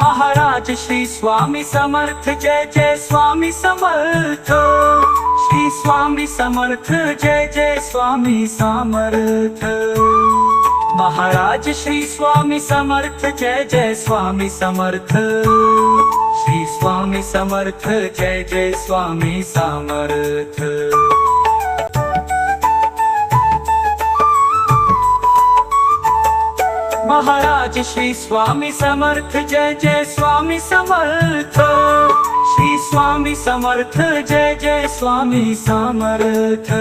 Maharaj Shri Swami Samarth Jai Jai Swami Samarth. Shri Swami Samarth Jai Jai Swami Samarth. Maharaj Shri Swami Samarth Jai Jai Swami Samarth. Shri Swami Samarth Jai Jai Swami Samarth. Maharaj Shri Swami Samarth Jai Jai Swami Samarth. Shri Swami Samarth Jai Jai Swami Samarth.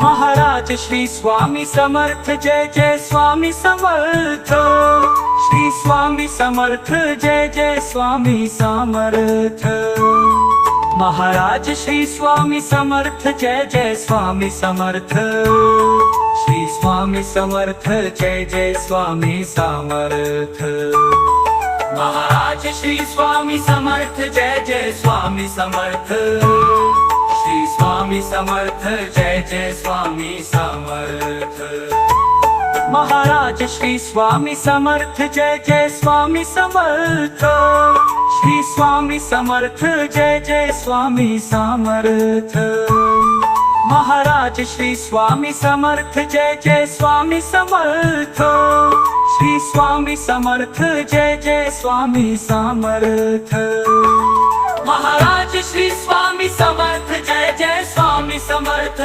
Maharaj Shri Swami Samarth Jai Jai Swami Samarth. Shri Swami Samarth Jai Jai Swami Samarth. Maharaj Shri Swami Samarth Jai Jai Swami Samarth. Shri Swami Samarth Jai Jai Swami Samarth. Maharaj Shri Swami Samarth Jai Jai Swami Samarth. Shri Swami Samarth Jai Jai Swami Samarth. Maharaj Shri Swami Samarth Jai Jai Swami Samarth. Shri Swami Samarth Jai Jai Swami Samarth. Maharaj Shri Swami Samarth Jai Jai Swami Samarth. Shri Swami Samarth Jai Jai Swami Samarth. Maharaj Shri Swami Samarth Jai Jai Swami Samarth.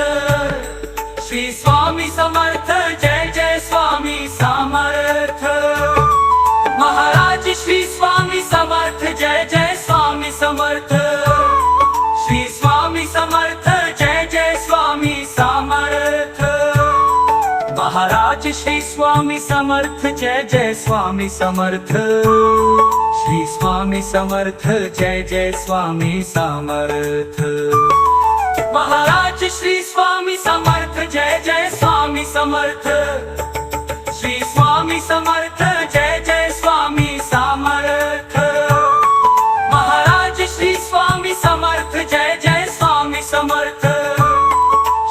Shri Swami Samarth Jai Jai Swami Samarth. Maharaj Shri Swami Samarth Jai Jai Swami Samarth. Shri Swami Samarth Jai Jai Swami Samarth. Maharaj Shri Swami Samarth Jai Jai Swami Samarth. Shri Swami Samarth Jai Jai Swami Samarth. Maharaj Shri Swami Samarth Jai Jai Swami Samarth. Shri Swami Samarth Jai Jai Swami Samarth. Maharaj Shri Swami Samarth Jai Jai Swami Samarth.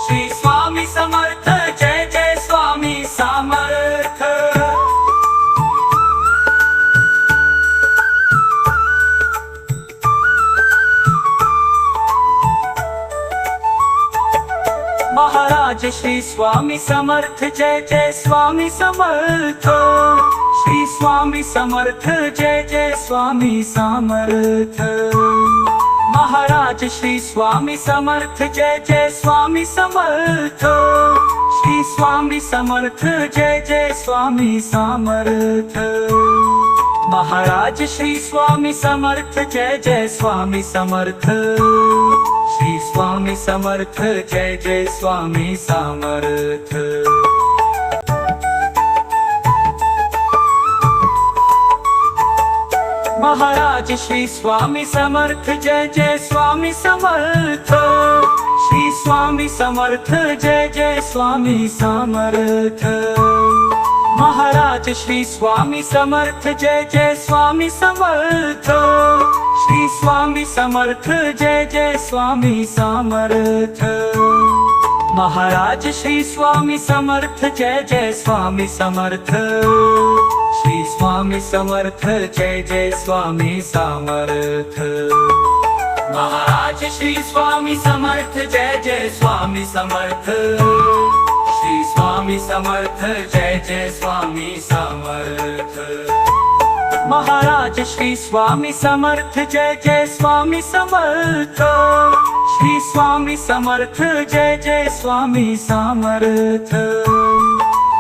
Shri Swami Samarth Jai Jai Swami Samarth. Maharaj Shri Swami Samarth Jai Jai Swami Samarth. Shri Swami Samarth Jai Jai Swami Samarth. Maharaj Shri Swami Samarth Jai Jai Swami Samarth. Shri Swami Samarth Jai Jai Swami Samarth. Maharaj Shri Swami Samarth Jai Jai Swami Samarth. Shri Swami Samarth Jai Jai Swami Samarth. Maharaj Shri Swami Samarth Jai Jai Swami Samarth. Shri Swami Samarth Jai Jai Swami Samarth. Maharaj Shri Swami Samarth Jai Jai Swami Samarth. Shri Swami Samarth Jai Jai Swami Samarth. Maharaj Shri Swami Samarth Jai Jai Swami Samarth. Shri Swami Samarth Jai Jai Swami Samarth. Maharaj Shri Swami Samarth Jai Jai Swami Samarth. Shri Swami Samarth Jai Jai Swami Samarth. Maharaj Shri Swami Samarth Jai Jai Swami Samarth. Shri Swami Samarth Jai Jai Swami Samarth.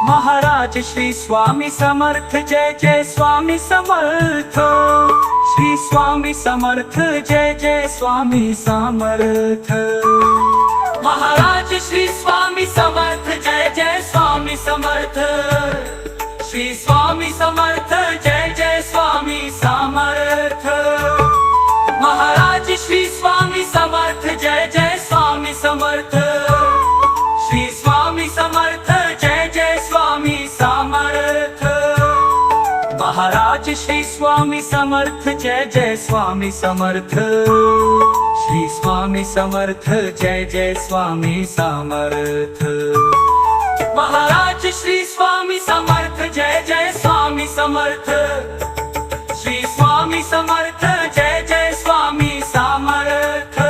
Maharaj Shri Swami Samarth Jai Jai Swami Samarth. Shri Swami Samarth Jai Jai Swami Samarth. Maharaj Shri Swami Samarth Jai Jai Swami Samarth. Shri Swami Samarth Jai Jai Swami Samarth. Maharaj Shri Swami Samarth Jai Jai Swami Samarth. Shri Swami Samarth Jai Jai Swami Samarth. Maharaj Maharaj Shri Swami Samarth Jai Jai Swami Samarth. Shri Swami Samarth Jai Jai Swami Samarth. Maharaj Shri Swami Samarth Jai Jai Swami Samarth. Shri Swami Samarth Jai Jai Swami Samarth.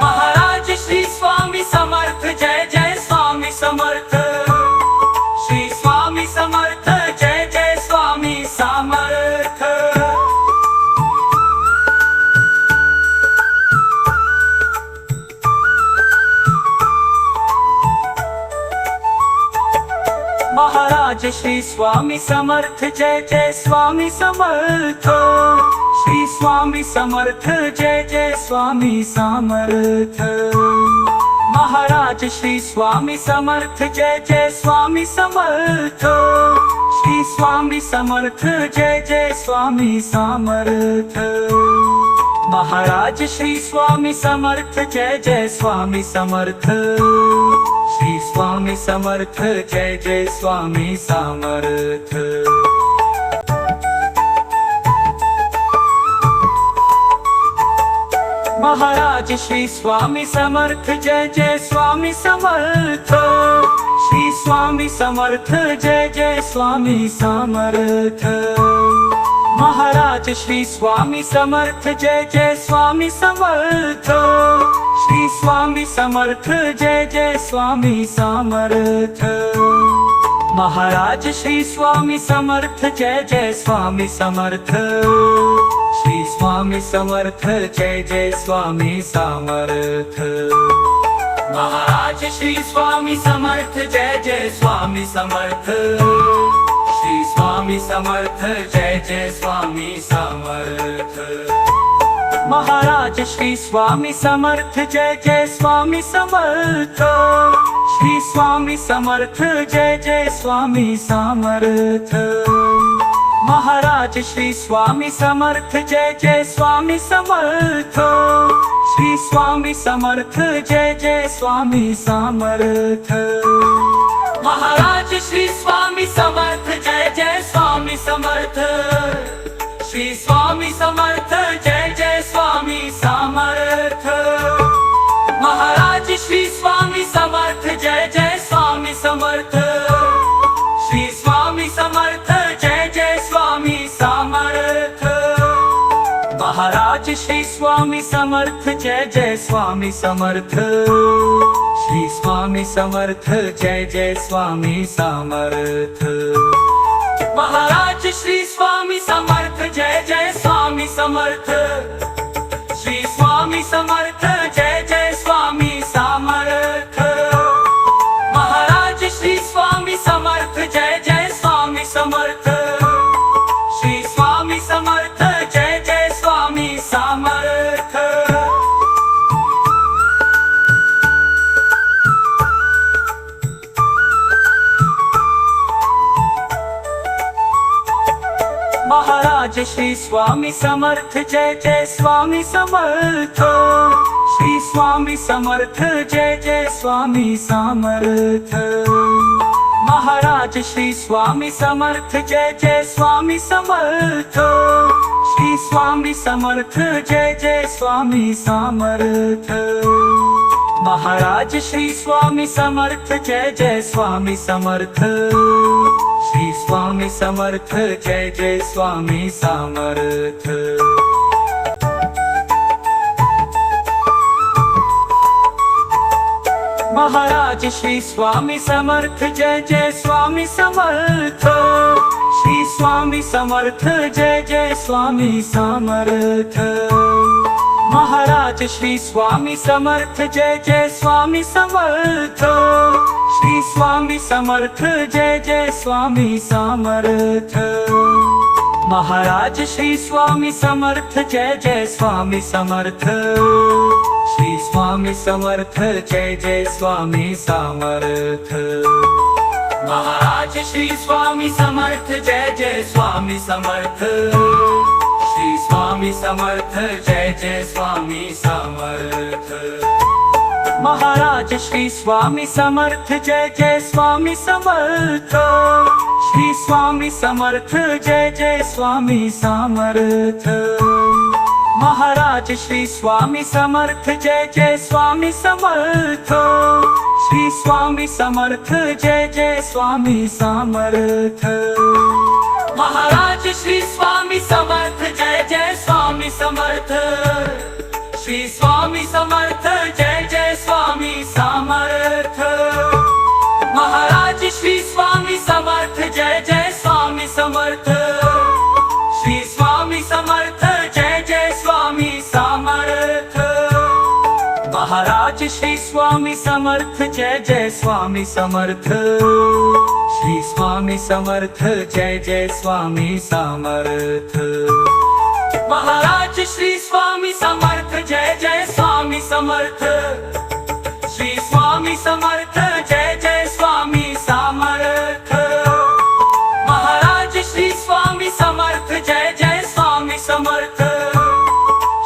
Maharaj Shri Swami Samarth Jai Jai Swami Samarth. Shri Swami Samarth Jai Jai Swami Samarth. Maharaj Shri Swami Samarth Jai Jai Swami Samarth. Shri Swami Samarth Jai Jai Swami Samarth. Maharaj Shri Swami Samarth Jai Jai Swami Samarth. Shri Swami Samarth Jai Jai Swami Samarth. Maharaj Shri Swami Samarth Jai Jai Swami Samarth. Shri Swami Samarth Jai Jai Swami Samarth. Maharaj Shri Swami Samarth Jai Jai Swami Samarth. Shri Swami Samarth Jai Jai Swami Samarth. Maharaj Shri Swami Samarth Jai Jai Swami Samarth. Shri Swami Samarth Jai Jai Swami Samarth. Maharaj Shri Swami Samarth Jai Jai Swami Samarth. Shri Swami Samarth Jai Jai Swami Samarth. Maharaj Shri Swami Samarth Jai Jai Swami Samarth. Shri Swami Samarth Jai Jai Swami Samarth. Maharaj Shri Swami Samarth Jai Jai Swami Samarth. Shri Swami Samarth Jai Jai Swami Samarth. Maharaj Shri Swami Samarth Jai Jai Swami Samarth. Shri Swami Samarth Jai Jai Swami Samarth. Maharaj Shri Swami Samarth Jai Jai Swami Samarth. Shri Swami Samarth Jai Jai Swami Samarth. Maharaj Shri Swami Samarth Jai Jai Swami Samarth. Shri Swami Samarth Jai Jai Swami Samarth. Maharaj Shri Swami Samarth Jai Jai Swami Samarth. Shri Swami Samarth Jai Jai Swami Samarth. Maharaj Shri Swami Samarth Jai Jai Swami Samarth. Shri Swami Samarth Jai Jai Swami Samarth. Maharaj Shri Swami Samarth Jai Jai Swami Samarth. Shri Swami Samarth Jai Jai Swami Samarth. Maharaj Shri Swami Samarth Jai Jai Swami Samarth. Shri Swami Samarth Jai Jai Swami Samarth. Maharaj Shri Swami Samarth Jai Jai Swami Samarth. Shri Swami Samarth Jai Jai Swami Samarth. Maharaj Shri Swami Samarth Jai Jai Swami Samarth. Shri Swami Samarth Jai Jai Swami Samarth. Maharaj Shri Swami Samarth Jai Jai Swami Samarth. Shri Swami Samarth Jai Jai Swami Samarth. Maharaj Shri Swami Samarth Jai Jai Swami Samarth. Shri Swami Samarth Jai Jai Swami Samarth. Maharaj Shri Swami Samarth Jai Jai Swami Samarth. Shri Swami Samarth Jai Jai Swami Samarth. Maharaj Shri Swami Samarth Jai Jai Swami Samarth. Shri Swami Samarth Jai Jai Swami Samarth. Maharaj Shri Swami Samarth Jai Jai Swami Samarth Shri Swami Samarth Jai Jai Swami Samarth Maharaj Shri Swami Samarth Jai Jai Swami Samarth Shri Swami Samarth Jai Jai Swami Samarth Maharaj Shri Swami Samarth Jai Jai Swami Samarth Shri Swami Samarth Jai Jai Swami Samarth Maharaj Shri Swami Samarth Jai Jai Swami Samarth Shri Swami Samarth Jai Jai Swami Samarth Maharaj Shri Swami Samarth Jai Jai Swami Samarth Shri Swami Samarth Jai Jai Swami Samarth Maharaj Shri Swami Samarth Jai Jai Swami Samarth Shri Swami Samarth Jai Jai Swami Samarth Maharaj Shri Swami Samarth Jai Jai Swami Samarth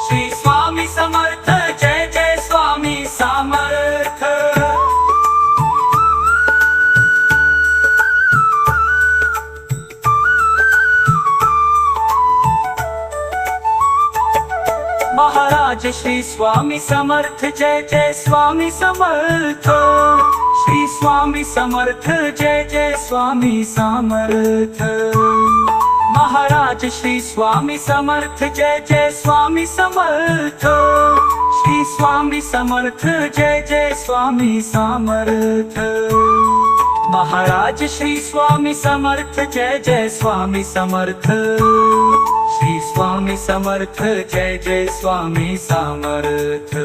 Shri Swami Samarth Jai Jai Swami Samarth Maharaj Shri Swami Samarth Jai Jai Swami Samarth Shri Swami Samarth Jai Jai Swami Samarth Maharaj Shri Swami Samarth Jai Jai Swami Samarth Shri Swami Samarth Jai Jai Swami Samarth Maharaj Shri Swami Samarth Jai Jai Swami Samarth Shri Swami Samarth Jai Jai Swami Samarth